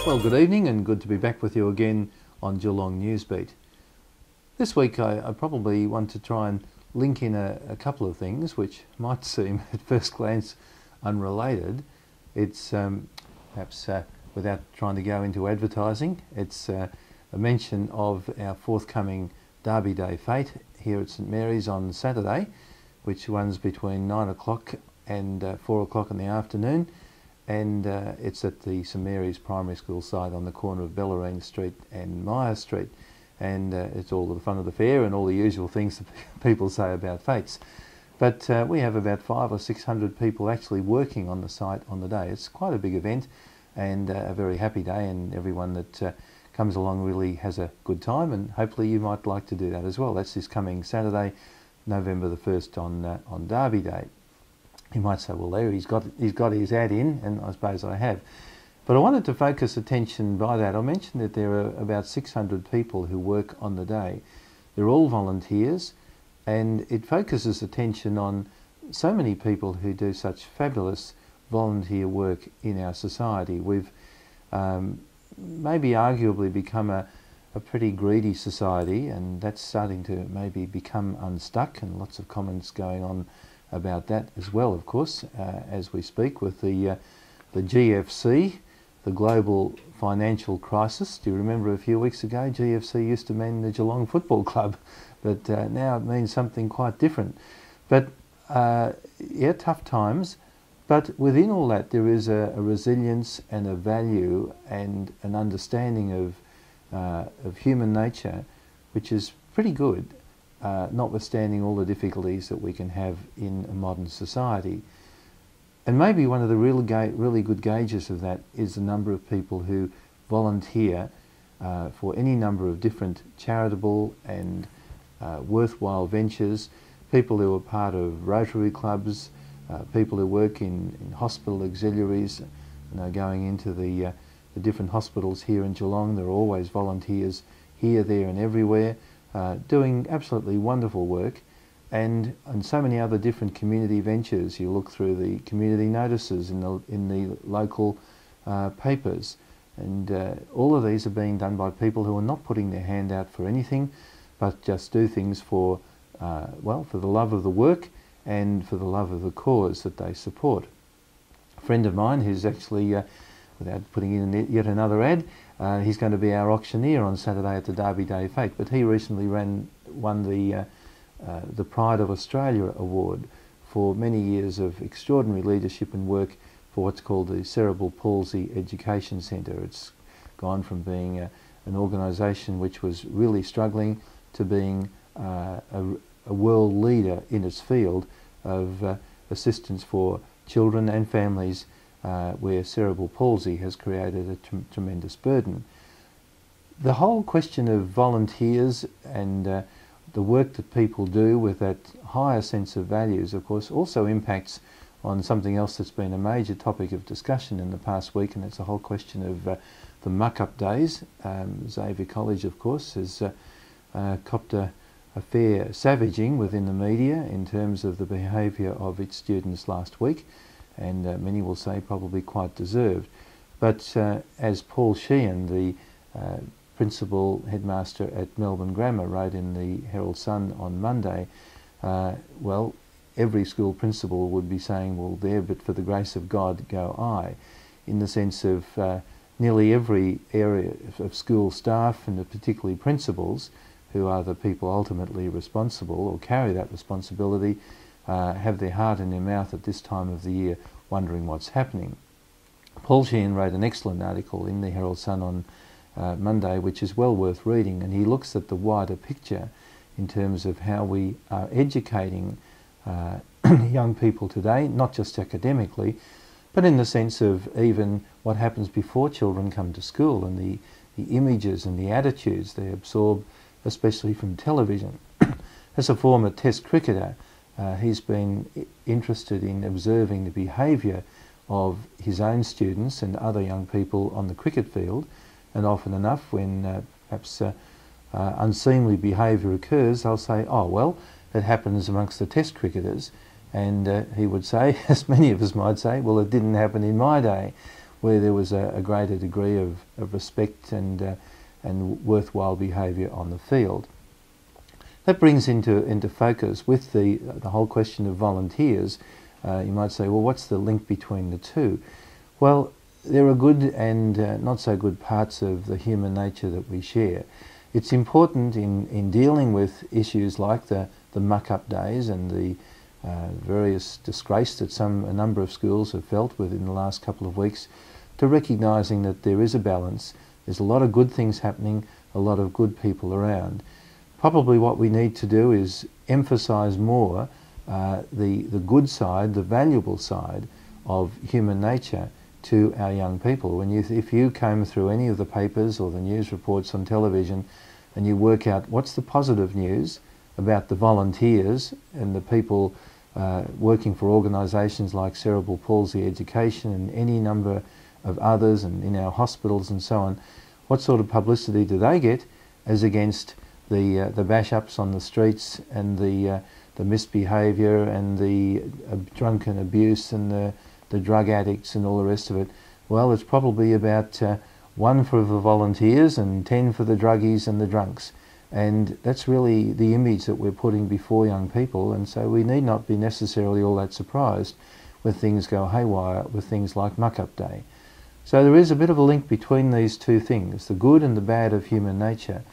Well, good evening and good to be back with you again on Geelong Newsbeat. This week I probably want to try and link in a couple of things which might seem at first glance unrelated. It's perhaps without trying to go into advertising, it's a mention of our forthcoming Derby Day fete here at St Mary's on Saturday, which runs between 9 o'clock and 4 o'clock in the afternoon. And it's at the St Mary's Primary School site on the corner of Bellarine Street and Myers Street. And it's all the fun of the fair and all the usual things that people say about fetes. But we have about 500 or 600 people actually working on the site on the day. It's quite a big event and a very happy day, and everyone that comes along really has a good time, and hopefully you might like to do that as well. That's this coming Saturday, November the 1st on Derby Day. You might say, well, there he's got his ad in, and I suppose I have. But I wanted to focus attention by that. I mentioned that there are about 600 people who work on the day. They're all volunteers, and it focuses attention on so many people who do such fabulous volunteer work in our society. We've maybe arguably become a pretty greedy society, and that's starting to maybe become unstuck, and lots of comments going on about that as well, of course, as we speak, with the GFC, the global financial crisis. Do you remember a few weeks ago, GFC used to mean the Geelong Football Club, but now it means something quite different. But yeah, tough times, but within all that there is a resilience and a value and an understanding of human nature, which is pretty good. Notwithstanding all the difficulties that we can have in a modern society. And maybe one of the really good gauges of that is the number of people who volunteer for any number of different charitable and worthwhile ventures, people who are part of Rotary clubs, people who work in hospital auxiliaries, going into the different hospitals here in Geelong. There are always volunteers here, there and everywhere, doing absolutely wonderful work, and so many other different community ventures. You look through the community notices in the local papers, and all of these are being done by people who are not putting their hand out for anything, but just do things for for the love of the work and for the love of the cause that they support. A friend of mine who's actually, without putting in yet another ad, he's going to be our auctioneer on Saturday at the Derby Day fete, but he recently won the Pride of Australia award for many years of extraordinary leadership and work for what's called the Cerebral Palsy Education Centre. It's gone from being an organisation which was really struggling to being a world leader in its field of assistance for children and families where cerebral palsy has created a tremendous burden. The whole question of volunteers and the work that people do with that higher sense of values, of course, also impacts on something else that's been a major topic of discussion in the past week, and it's the whole question of the muck-up days. Xavier College, of course, has copped a fair savaging within the media in terms of the behaviour of its students last week, and many will say probably quite deserved. But as Paul Sheehan, the principal headmaster at Melbourne Grammar, wrote in the Herald Sun on Monday, well, every school principal would be saying, well, there, but for the grace of God go I, in the sense of nearly every area of school staff, and particularly principals, who are the people ultimately responsible or carry that responsibility, have their heart in their mouth at this time of the year, wondering what's happening. Paul Sheehan wrote an excellent article in the Herald Sun on Monday, which is well worth reading, and he looks at the wider picture in terms of how we are educating young people today, not just academically, but in the sense of even what happens before children come to school, and the images and the attitudes they absorb, especially from television. As a former Test cricketer, he's been interested in observing the behaviour of his own students and other young people on the cricket field, and often enough when perhaps unseemly behaviour occurs, they'll say, oh well, it happens amongst the Test cricketers, and he would say, as many of us might say, well, it didn't happen in my day. where there was a greater degree of respect and worthwhile behaviour on the field. That brings into focus with the whole question of volunteers. You might say, well, what's the link between the two? Well, there are good and not so good parts of the human nature that we share. It's important in dealing with issues like the muck-up days and the various disgrace that a number of schools have felt within the last couple of weeks, to recognising that there is a balance. There's a lot of good things happening, a lot of good people around. Probably what we need to do is emphasise more the good side, the valuable side of human nature to our young people. If you came through any of the papers or the news reports on television and you work out what's the positive news about the volunteers and the people working for organisations like Cerebral Palsy Education and any number of others, and in our hospitals and so on, what sort of publicity do they get as against the bash-ups on the streets and the misbehaviour and the drunken abuse and the drug addicts and all the rest of it? Well, it's probably about 1 for the volunteers and 10 for the druggies and the drunks. And that's really the image that we're putting before young people, and so we need not be necessarily all that surprised when things go haywire with things like muck-up day. So there is a bit of a link between these two things, the good and the bad of human nature.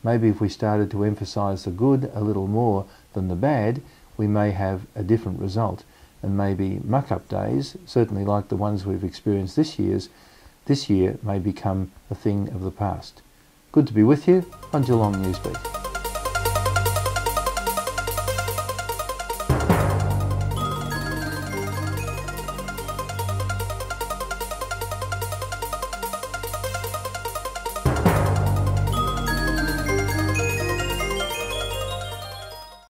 Maybe if we started to emphasise the good a little more than the bad, we may have a different result. And maybe muck-up days, certainly like the ones we've experienced this year, may become a thing of the past. Good to be with you on Geelong Newsbeat.